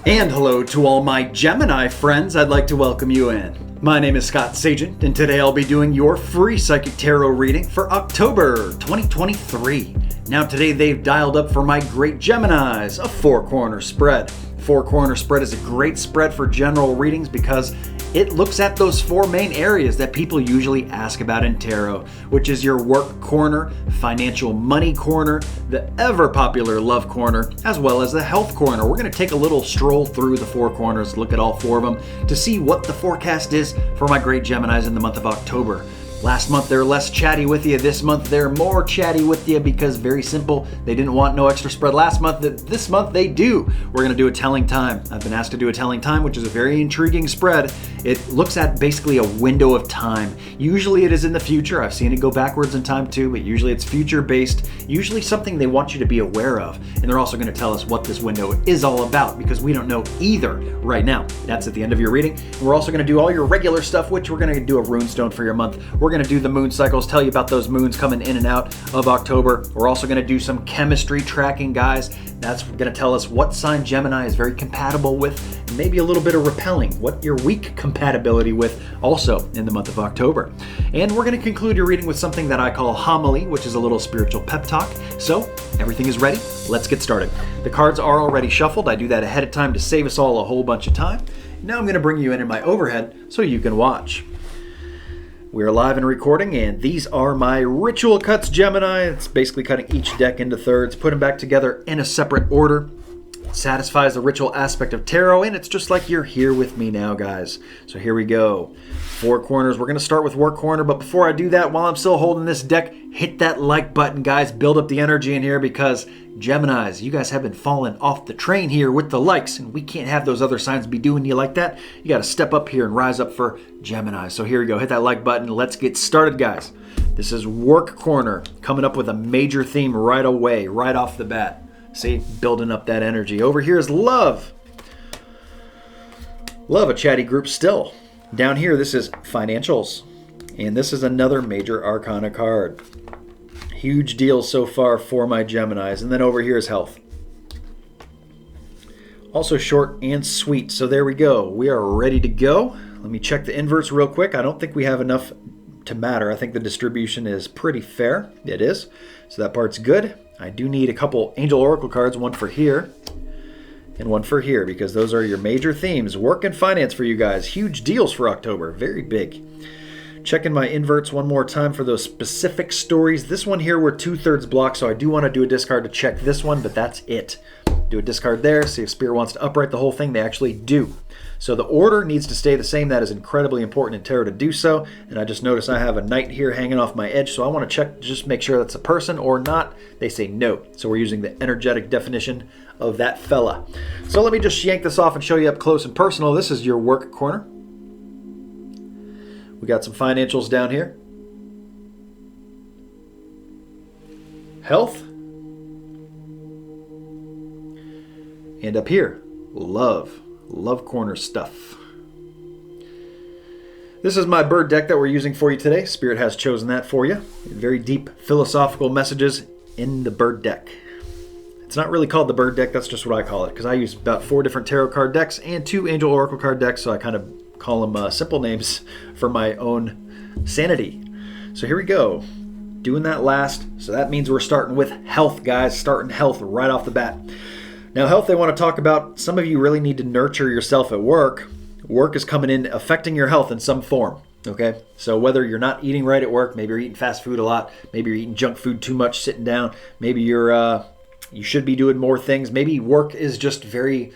And hello to all my Gemini friends, I'd like to welcome you in. My name is Scott Sagent, and today I'll be doing your free Psychic Tarot reading for October 2023. Now today they've dialed up for my great Geminis, a four-corner spread. Four-corner spread is a great spread for general readings because it looks at those four main areas that people usually ask about in tarot, which is your work corner, financial money corner, the ever popular love corner, as well as the health corner. We're going to take a little stroll through the four corners, look at all four of them to see what the forecast is for my great Geminis in the month of October. Last month they're less chatty with you. This month they're more chatty with you because very simple. They didn't want no extra spread last month. This month they do. We're going to do a telling time. I've been asked to do a telling time, which is a very intriguing spread. It looks at basically a window of time. Usually it is in the future. I've seen it go backwards in time too, but usually it's future based. Usually something they want you to be aware of. And they're also going to tell us what this window is all about because we don't know either right now. That's at the end of your reading. And we're also going to do all your regular stuff, which we're going to do a Rune Stone for your month. We're going to do the moon cycles, tell you about those moons coming in and out of October. We're also going to do some chemistry tracking, guys. That's going to tell us what sign Gemini is very compatible with, and maybe a little bit of repelling, what you're weak compatibility with also in the month of October. And we're going to conclude your reading with something that I call homily, which is a little spiritual pep talk. So everything is ready. Let's get started. The cards are already shuffled. I do that ahead of time to save us all a whole bunch of time. Now I'm going to bring you in my overhead so you can watch. We are live and recording, and these are my ritual cuts Gemini. It's basically cutting each deck into thirds, put them back together in a separate order. It satisfies the ritual aspect of tarot, and it's just like you're here with me now, guys. So here we go. Four corners. We're going to start with work corner, but before I do that, while I'm still holding this deck, hit that like button, guys. Build up the energy in here because Geminis, you guys have been falling off the train here with the likes, and we can't have those other signs be doing you like that. You got to step up here and rise up for Gemini. So here we go. Hit that like button. Let's get started, guys. This is work corner, coming up with a major theme right away, right off the bat. See, building up that energy. Over here is love. Love, a chatty group still. Down here, this is financials. And this is another major arcana card. Huge deal so far for my Geminis. And then over here is health. Also short and sweet. So there we go. We are ready to go. Let me check the inverts real quick. I don't think we have enough to matter. I think the distribution is pretty fair. It is. So that part's good. I do need a couple Angel Oracle cards, one for here and one for here, because those are your major themes. Work and finance for you guys. Huge deals for October. Very big. Checking my inverts one more time for those specific stories. This one here, we're 2/3 blocked, so I do want to do a discard to check this one, but that's it. Do a discard there, see if Spirit wants to upright the whole thing. They actually do. So the order needs to stay the same. That is incredibly important in tarot to do so. And I just noticed I have a knight here hanging off my edge, so I want to check, just make sure that's a person or not. They say no. So we're using the energetic definition of that fella. So let me just yank this off and show you up close and personal. This is your work corner. We got some financials down here. Health. And up here, love. Love corner stuff. This is my bird deck that we're using for you today. Spirit has chosen that for you. Very deep philosophical messages in the bird deck. It's not really called the bird deck, that's just what I call it, because I use about 4 different tarot card decks and 2 Angel Oracle card decks, so I kind of call them simple names for my own sanity. So here we go. Doing that last. So that means we're starting with health, guys. Starting health right off the bat. Now, health, they want to talk about, some of you really need to nurture yourself at work. Work is coming in, affecting your health in some form, okay? So whether you're not eating right at work, maybe you're eating fast food a lot, maybe you're eating junk food too much, sitting down, maybe you should be doing more things, maybe work is just very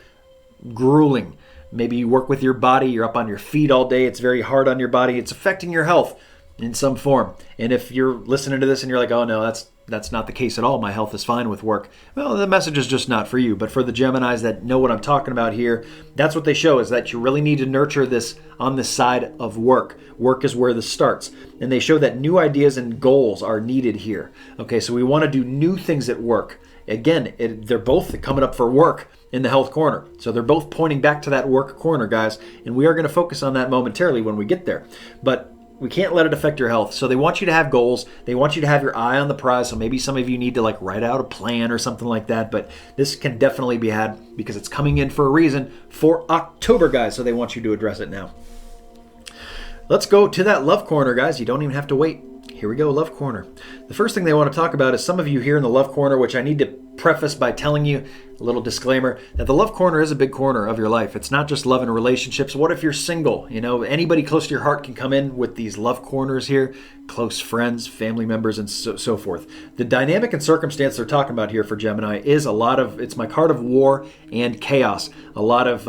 grueling. Maybe you work with your body, you're up on your feet all day, it's very hard on your body, it's affecting your health in some form. And if you're listening to this and you're like, oh no, that's not the case at all, my health is fine with work, well, the message is just not for you. But for the Geminis that know what I'm talking about here, that's what they show, is that you really need to nurture this on this side of work. Work is where this starts. And they show that new ideas and goals are needed here. Okay, so we want to do new things at work. Again, they're both coming up for work in the health corner. So they're both pointing back to that work corner, guys. And we are going to focus on that momentarily when we get there. But we can't let it affect your health. So they want you to have goals. They want you to have your eye on the prize. So maybe some of you need to like write out a plan or something like that. But this can definitely be had because it's coming in for a reason for October, guys. So they want you to address it now. Let's go to that love corner, guys. You don't even have to wait. Here we go, love corner. The first thing they want to talk about is some of you here in the love corner, which I need to preface by telling you, a little disclaimer, that the love corner is a big corner of your life. It's not just love and relationships. What if you're single? You know, anybody close to your heart can come in with these love corners here, close friends, family members, and so forth. The dynamic and circumstance they're talking about here for Gemini is it's my card of war and chaos. A lot of,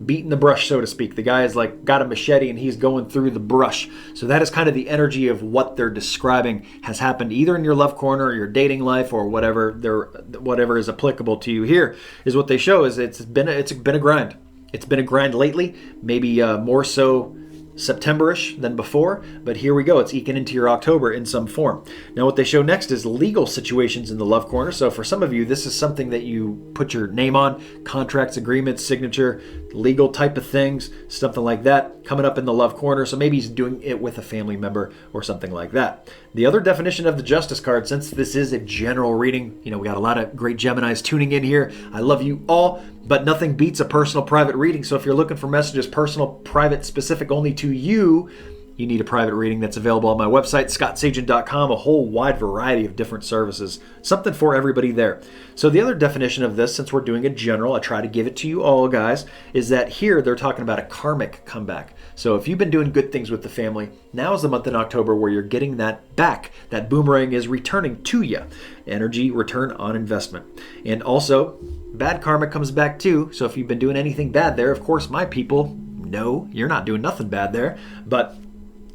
beating the brush, so to speak. The guy is like got a machete and he's going through the brush. So that is kind of the energy of what they're describing has happened either in your love corner or your dating life or whatever is applicable to you. Here is what they show is it's been a grind. It's been a grind lately, maybe more so September-ish than before, but here we go. It's eking into your October in some form. Now what they show next is legal situations in the love corner. So for some of you, this is something that you put your name on, contracts, agreements, signature, legal type of things, something like that coming up in the love corner. So maybe he's doing it with a family member or something like that. The other definition of the Justice card, since this is a general reading, we got a lot of great Geminis tuning in here. I love you all, but nothing beats a personal private reading. So if you're looking for messages, personal, private, specific only to you, you need a private reading that's available on my website, scottsagent.com, a whole wide variety of different services, something for everybody there. So the other definition of this, since we're doing a general, I try to give it to you all, guys, is that here they're talking about a karmic comeback. So if you've been doing good things with the family, now is the month in October where you're getting that back. That boomerang is returning to you. Energy return on investment. And also, bad karma comes back too. So if you've been doing anything bad there, of course, my people, no, you're not doing nothing bad there. But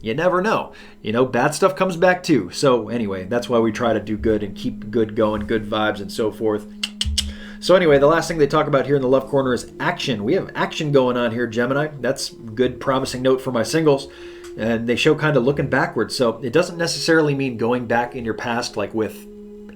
you never know. Bad stuff comes back too. So anyway, that's why we try to do good and keep good going, good vibes and so forth. So anyway, the last thing they talk about here in the love corner is action. We have action going on here, Gemini. That's good, promising note for my singles. And they show kind of looking backwards. So it doesn't necessarily mean going back in your past, like with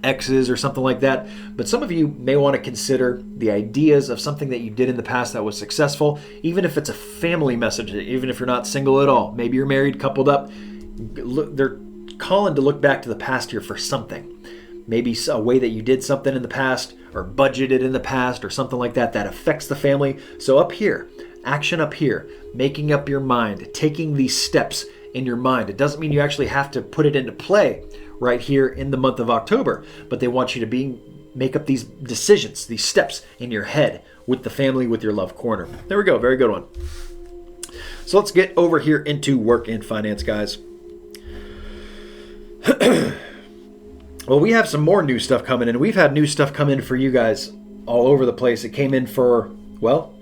exes or something like that. But some of you may want to consider the ideas of something that you did in the past that was successful, even if it's a family message, even if you're not single at all. Maybe you're married, coupled up. They're calling to look back to the past here for something. Maybe a way that you did something in the past or budgeted in the past or something like that affects the family. So up here, action up here, making up your mind, taking these steps in your mind. It doesn't mean you actually have to put it into play right here in the month of October, but they want you to make up these decisions, these steps in your head with the family, with your love corner. There we go. Very good one. So let's get over here into work and finance, guys. Well, we have some more new stuff coming in. We've had new stuff come in for you guys all over the place. It came in for,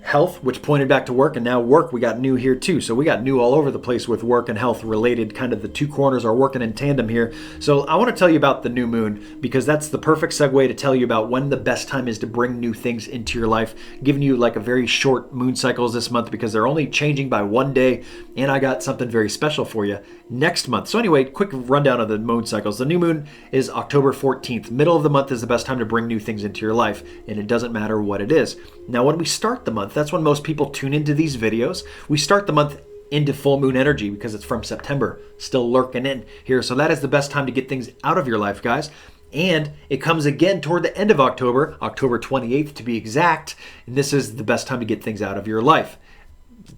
health, which pointed back to work, and now work, we got new here too. So we got new all over the place with work and health related. Kind of the two corners are working in tandem here. So I want to tell you about the new moon because that's the perfect segue to tell you about when the best time is to bring new things into your life. Giving you like a very short moon cycles this month because they're only changing by one day, and I got something very special for you next month. So anyway, quick rundown of the moon cycles. The new moon is October 14th. Middle of the month is the best time to bring new things into your life, and it doesn't matter what it is. Now, when we start the month, that's when most people tune into these videos. We start the month into full moon energy because it's from September, still lurking in here. So that is the best time to get things out of your life, guys. And it comes again toward the end of October, October 28th to be exact. And this is the best time to get things out of your life.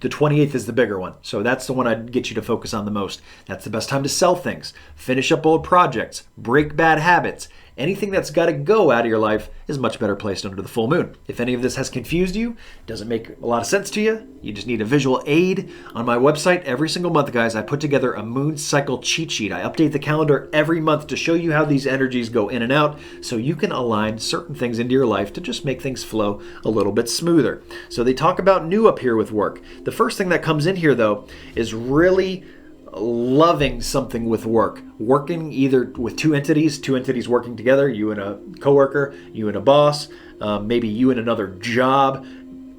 The 28th is the bigger one. So that's the one I'd get you to focus on the most. That's the best time to sell things, finish up old projects, break bad habits. Anything that's got to go out of your life is much better placed under the full moon. If any of this has confused you, doesn't make a lot of sense to you, you just need a visual aid. On my website, every single month, guys, I put together a moon cycle cheat sheet. I update the calendar every month to show you how these energies go in and out so you can align certain things into your life to just make things flow a little bit smoother. So they talk about new up here with work. The first thing that comes in here, though, is really loving something with work. Working either with two entities working together, you and a coworker, you and a boss, maybe you and another job.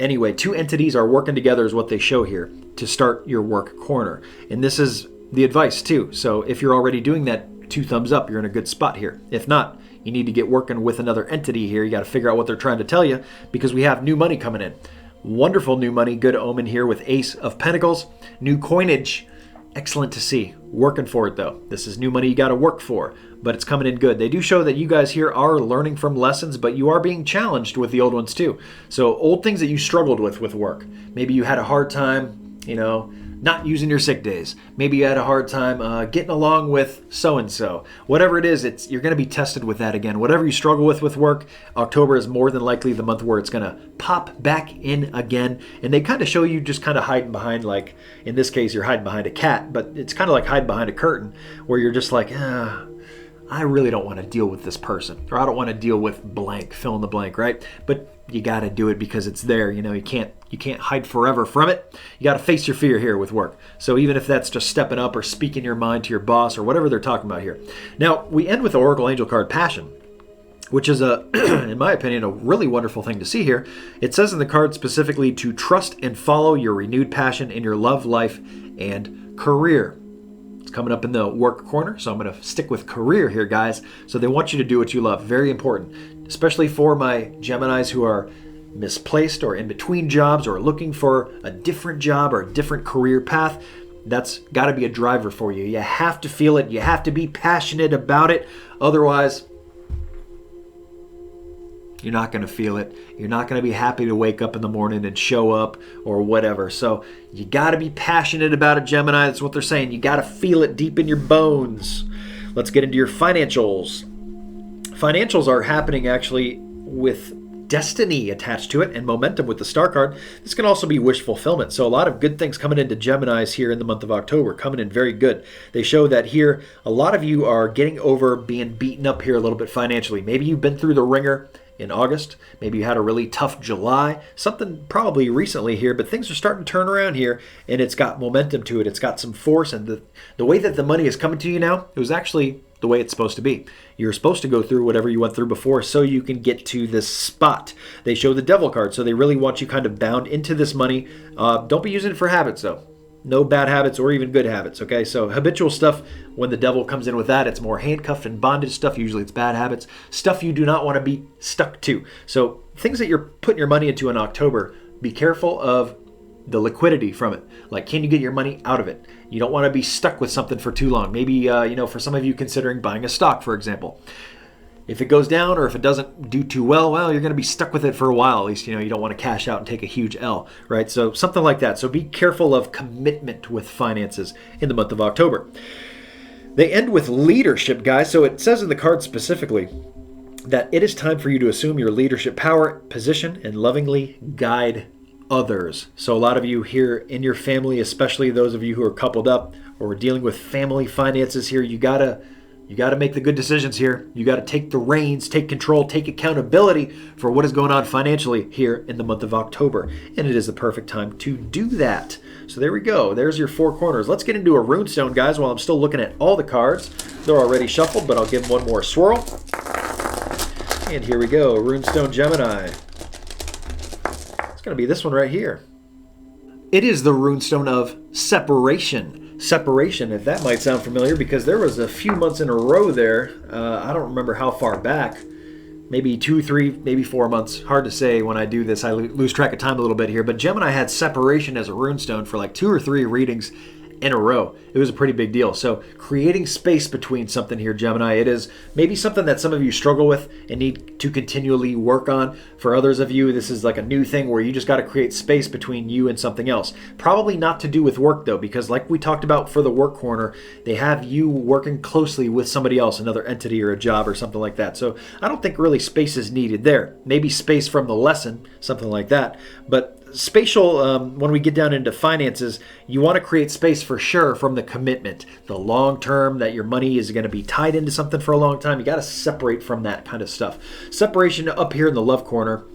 Anyway, two entities are working together is what they show here to start your work corner. And this is the advice too. So if you're already doing that, 2 thumbs up, you're in a good spot here. If not, you need to get working with another entity here. You got to figure out what they're trying to tell you because we have new money coming in. Wonderful new money, good omen here with Ace of Pentacles. New coinage Excellent to see. Working for it though. This is new money you got to work for, but it's coming in good. They do show that you guys here are learning from lessons, but you are being challenged with the old ones too. So old things that you struggled with work. Maybe you had a hard time, not using your sick days. Maybe you had a hard time getting along with so-and-so. Whatever it is, you're going to be tested with that again. Whatever you struggle with work, October is more than likely the month where it's going to pop back in again. And they kind of show you just kind of hiding behind, like, in this case, you're hiding behind a cat, but it's kind of like hiding behind a curtain where you're just like, I really don't want to deal with this person, or I don't want to deal with blank, fill in the blank, right? But you got to do it because it's there. You can't hide forever from it. You got to face your fear here with work. So even if that's just stepping up or speaking your mind to your boss or whatever they're talking about here. Now, we end with the Oracle Angel card, Passion, which is in my opinion, a really wonderful thing to see here. It says in the card specifically to trust and follow your renewed passion in your love life and career. Coming up in the work corner, so I'm going to stick with career here, guys. So they want you to do what you love. Very important, especially for my Geminis who are misplaced or in between jobs or looking for a different job or a different career path. That's got to be a driver for you. You have to feel it. You have to be passionate about it. Otherwise, you're not going to feel it. You're not going to be happy to wake up in the morning and show up or whatever. So you got to be passionate about it, Gemini. That's what they're saying. You got to feel it deep in your bones. Let's get into your financials. Financials are happening actually with destiny attached to it and momentum with the star card. This can also be wish fulfillment. So a lot of good things coming into Geminis here in the month of October, coming in very good. They show that here a lot of you are getting over being beaten up here a little bit financially. Maybe you've been through the ringer in August. Maybe you had a really tough July, something probably recently here, but things are starting to turn around here and it's got momentum to it. It's got some force, and the way that the money is coming to you now, it was actually the way it's supposed to be. You're supposed to go through whatever you went through before so you can get to this spot. They show the Devil card, so they really want you kind of bound into this money. Don't be using it for habits though. No bad habits or even good habits, okay? So habitual stuff, when the devil comes in with that, it's more handcuffed and bondage stuff. Usually it's bad habits. Stuff you do not want to be stuck to. So things that you're putting your money into in October, be careful of the liquidity from it. Like, can you get your money out of it? You don't want to be stuck with something for too long. Maybe, for some of you considering buying a stock, for example. If it goes down or if it doesn't do too well, you're going to be stuck with it for a while. At least, you don't want to cash out and take a huge L, right? So something like that. So be careful of commitment with finances in the month of October. They end with leadership, guys. So it says in the card specifically that it is time for you to assume your leadership power, position, and lovingly guide others. So a lot of you here in your family, especially those of you who are coupled up or dealing with family finances here, you gotta make the good decisions here. You got to take the reins, take control, take accountability for what is going on financially here in the month of October. And it is the perfect time to do that. So there we go. There's your four corners. Let's get into a Rune Stone, guys, while I'm still looking at all the cards. They're already shuffled, but I'll give them one more swirl. And here we go. Rune Stone Gemini. It's going to be this one right here. It is the Rune Stone of Separation. Separation, if that might sound familiar, because there was a few months in a row there. I don't remember how far back. Maybe 2, 3, maybe 4 months. Hard to say when I do this. I lose track of time a little bit here. But Gemini had separation as a runestone for like 2 or 3 readings in a row. It was a pretty big deal. So creating space between something here, Gemini, it is maybe something that some of you struggle with and need to continually work on. For others of you, this is like a new thing where you just got to create space between you and something else. Probably not to do with work though, because like we talked about for the work corner, they have you working closely with somebody else, another entity or a job or something like that. So I don't think really space is needed there. Maybe space from the lesson, something like that. But spatial, when we get down into finances, you want to create space for sure from the commitment, the long term, that your money is going to be tied into something for a long time. You got to separate from that kind of stuff. Separation up here in the love corner.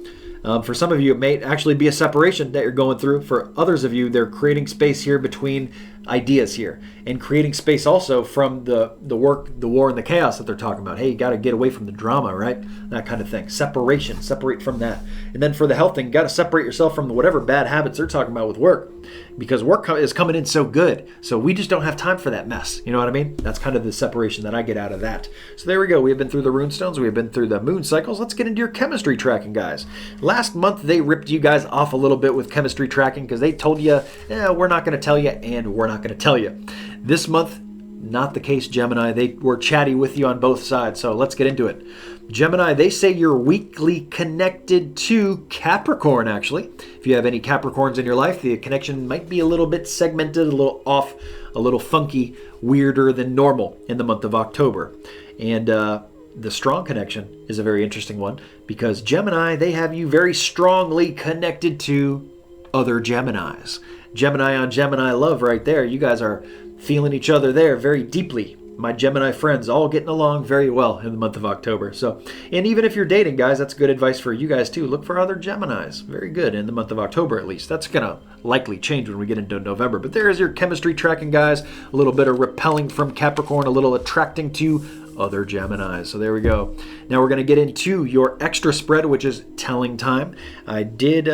For some of you, it may actually be a separation that you're going through. For others of you, they're creating space here between ideas here and creating space also from the work, the war, and the chaos that they're talking about. Hey, you got to get away from the drama, right? That kind of thing. Separation, separate from that. And then for the health thing, you got to separate yourself from whatever bad habits they're talking about with work, because work is coming in so good. So we just don't have time for that mess. You know what I mean? That's kind of the separation that I get out of that. So there we go. We have been through the rune stones. We have been through the moon cycles. Let's get into your chemistry tracking, guys. Last month, they ripped you guys off a little bit with chemistry tracking because they told you, we're not going to tell you and we're not not going to tell you. This month, not the case, Gemini. They were chatty with you on both sides, so let's get into it. Gemini, they say you're weakly connected to Capricorn, actually. If you have any Capricorns in your life, the connection might be a little bit segmented, a little off, a little funky, weirder than normal in the month of October. And the strong connection is a very interesting one because Gemini, they have you very strongly connected to other Geminis. Gemini on Gemini love right there. You guys are feeling each other there very deeply. My Gemini friends all getting along very well in the month of October. So, and even if you're dating, guys, that's good advice for you guys too. Look for other Geminis. Very good in the month of October, at least. That's going to likely change when we get into November. But there is your chemistry tracking, guys. A little bit of repelling from Capricorn, a little attracting to other Geminis. So there we go. Now we're going to get into your extra spread, which is telling time. I did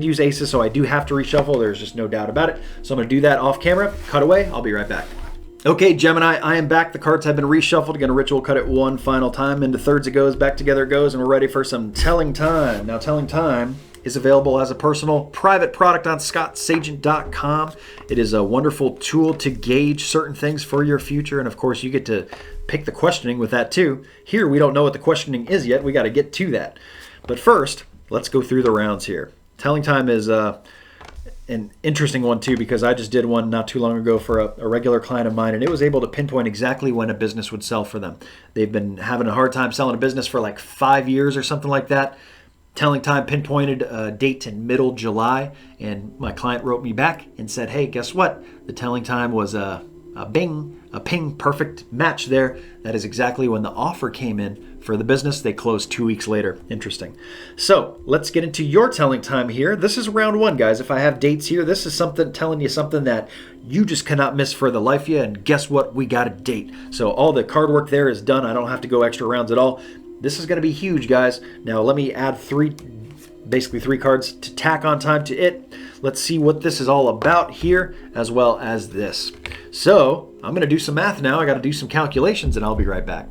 use aces, so I do have to reshuffle. There's just no doubt about it. So I'm going to do that off camera. Cut away. I'll be right back. Okay, Gemini, I am back. The cards have been reshuffled. Going to ritual cut it one final time. Into thirds it goes, back together it goes, and we're ready for some telling time. Now, telling time is available as a personal private product on scottsagent.com. It is a wonderful tool to gauge certain things for your future, and of course, you get to pick the questioning with that too. Here, we don't know what the questioning is yet. We got to get to that. But first, let's go through the rounds here. Telling time is an interesting one too, because I just did one not too long ago for a regular client of mine, and it was able to pinpoint exactly when a business would sell for them. They've been having a hard time selling a business for like 5 years or something like that. Telling time pinpointed a date in middle July, and my client wrote me back and said, hey, guess what? The telling time was a ping, perfect match there. That is exactly when the offer came in for the business. They closed 2 weeks later. Interesting. So let's get into your telling time here. This is round one, guys. If I have dates here, this is something telling you something that you just cannot miss for the life of you. And guess what? We got a date. So all the card work there is done. I don't have to go extra rounds at all. This is going to be huge, guys. Now let me add basically three cards to tack on time to it. Let's see what this is all about here, as well as this. So I'm going to do some math now. I got to do some calculations, and I'll be right back.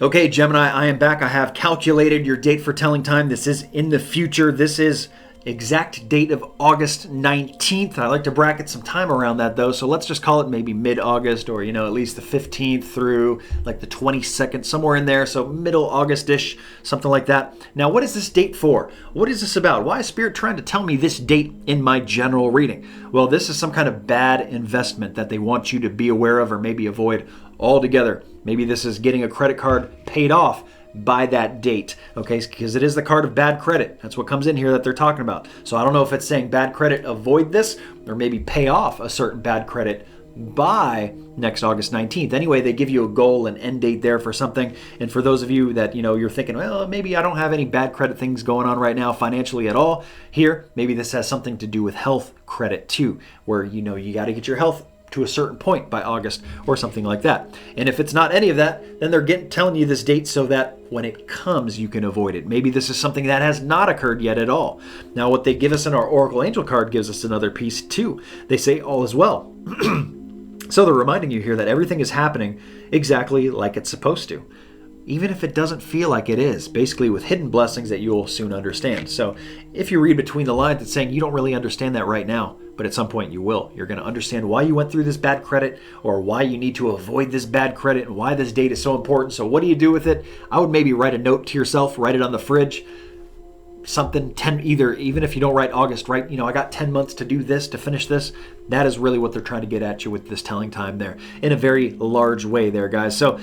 Okay, Gemini, I am back. I have calculated your date for telling time. This is in the future. This is exact date of August 19th. I like to bracket some time around that though, so let's just call it maybe mid-August, or at least the 15th through like the 22nd, somewhere in there, so middle August-ish, something like that. Now, what is this date for? What is this about? Why is Spirit trying to tell me this date in my general reading? Well, this is some kind of bad investment that they want you to be aware of or maybe avoid altogether. Maybe this is getting a credit card paid off by that date, okay? Because it is the card of bad credit. That's what comes in here that they're talking about. So I don't know if it's saying bad credit, avoid this, or maybe pay off a certain bad credit by next August 19th. Anyway, they give you a goal, an end date there for something. And for those of you that, you're thinking, well, maybe I don't have any bad credit things going on right now financially at all. Here, maybe this has something to do with health credit too, where, you got to get your health to a certain point by August or something like that. And if it's not any of that, then they're telling you this date so that when it comes, you can avoid it. Maybe this is something that has not occurred yet at all. Now, what they give us in our Oracle Angel card gives us another piece too. They say all is well. So they're reminding you here that everything is happening exactly like it's supposed to, even if it doesn't feel like it is, basically with hidden blessings that you'll soon understand. So if you read between the lines, it's saying you don't really understand that right now, but at some point you will. You're going to understand why you went through this bad credit, or why you need to avoid this bad credit, and why this date is so important. So what do you do with it? I would maybe write a note to yourself, write it on the fridge, something, even if you don't write August, right? I got 10 months to do this, to finish this. That is really what they're trying to get at you with this telling time there, in a very large way there, guys. So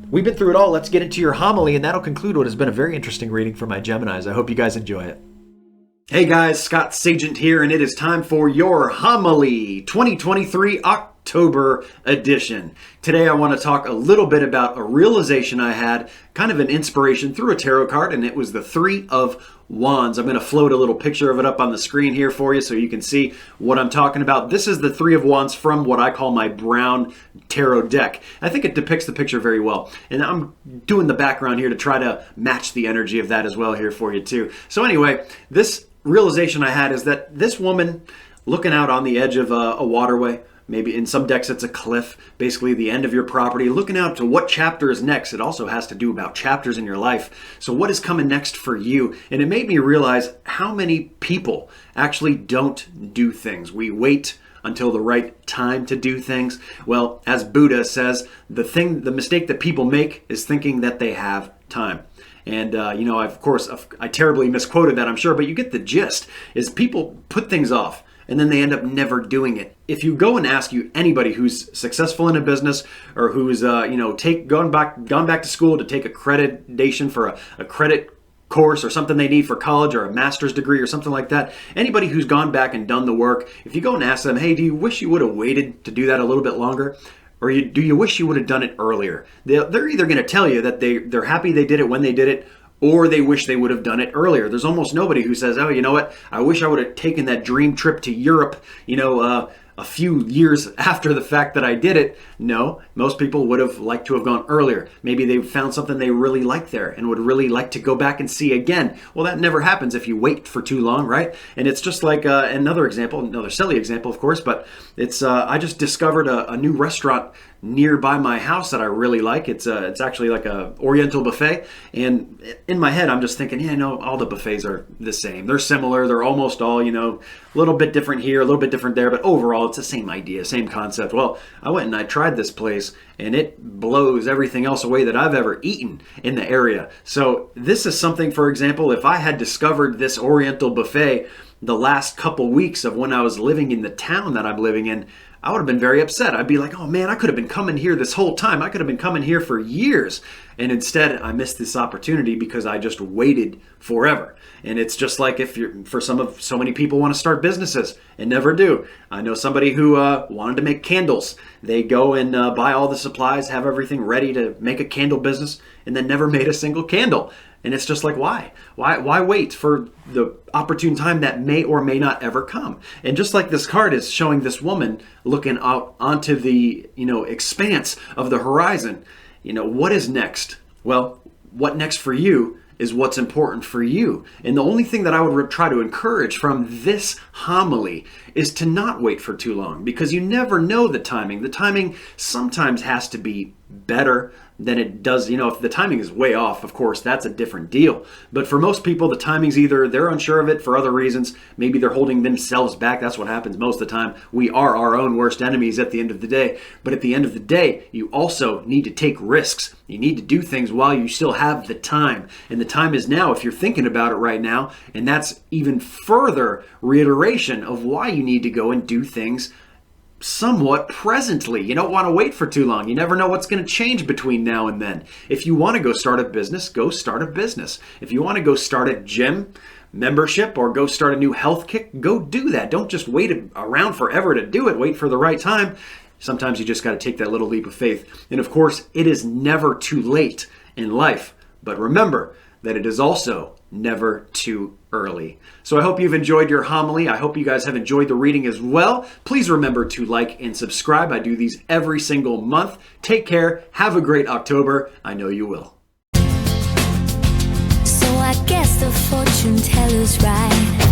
we've been through it all. Let's get into your homily, and that'll conclude what has been a very interesting reading for my Geminis. I hope you guys enjoy it. Hey guys, Scott Sagent here, and it is time for your homily 2023 October edition. Today I want to talk a little bit about a realization I had, kind of an inspiration through a tarot card, and it was the Three of Wands. I'm going to float a little picture of it up on the screen here for you so you can see what I'm talking about. This is the Three of Wands from what I call my brown tarot deck. I think it depicts the picture very well. And I'm doing the background here to try to match the energy of that as well here for you too. So anyway, this realization I had is that this woman looking out on the edge of a waterway, maybe in some decks it's a cliff, basically the end of your property, looking out to what chapter is next. It also has to do about chapters in your life. So what is coming next for you? And it made me realize how many people actually don't do things. We wait until the right time to do things. Well, as Buddha says, the mistake that people make is thinking that they have time. And, I terribly misquoted that, I'm sure, but you get the gist, is people put things off and then they end up never doing it. If you go and ask anybody who's successful in a business or who's, gone back to school to take accreditation for a credit course or something they need for college or a master's degree or something like that, anybody who's gone back and done the work, if you go and ask them, hey, do you wish you would have waited to do that a little bit longer? Or do you wish you would have done it earlier? They're either going to tell you that they're happy they did it when they did it, or they wish they would have done it earlier. There's almost nobody who says, oh, you know what? I wish I would have taken that dream trip to Europe, a few years after the fact that I did it. No, most people would have liked to have gone earlier. Maybe they found something they really liked there and would really like to go back and see again. Well, that never happens if you wait for too long, right? And it's just like another silly example, of course, but it's I just discovered a new restaurant nearby my house that I really like. It's actually like a Oriental buffet, and in my head I'm just thinking, all the buffets are the same. They're similar. They're almost all, a little bit different here, a little bit different there, but overall it's the same idea, same concept. Well, I went and I tried this place, and it blows everything else away that I've ever eaten in the area. So this is something, for example, if I had discovered this Oriental buffet the last couple weeks of when I was living in the town that I'm living in, I would have been very upset. I'd be like, oh man, I could have been coming here this whole time. I could have been coming here for years. And instead, I missed this opportunity because I just waited forever. And it's just like so many people want to start businesses and never do. I know somebody who wanted to make candles. They go and buy all the supplies, have everything ready to make a candle business, and then never made a single candle. And it's just like, why? Why wait for the opportune time that may or may not ever come? And just like this card is showing this woman looking out onto the, expanse of the horizon, what is next? Well, what next for you is what's important for you. And the only thing that I would try to encourage from this homily is to not wait for too long, because you never know the timing. The timing sometimes has to be better than it does. If the timing is way off, of course, that's a different deal. But for most people, the timing's either they're unsure of it for other reasons. Maybe they're holding themselves back. That's what happens most of the time. We are our own worst enemies at the end of the day. But at the end of the day, you also need to take risks. You need to do things while you still have the time. And the time is now if you're thinking about it right now. And that's even further reiteration of why you need to go and do things somewhat presently. You don't want to wait for too long. You never know what's going to change between now and then. If you want to go start a business, go start a business. If you want to go start a gym membership or go start a new health kick, go do that. Don't just wait around forever to do it. Wait for the right time. Sometimes you just got to take that little leap of faith. And of course, it is never too late in life. But remember that it is also never too early. So I hope you've enjoyed your homily. I hope you guys have enjoyed the reading as well. Please remember to like and subscribe. I do these every single month. Take care. Have a great October. I know you will. So I guess the fortune teller's right.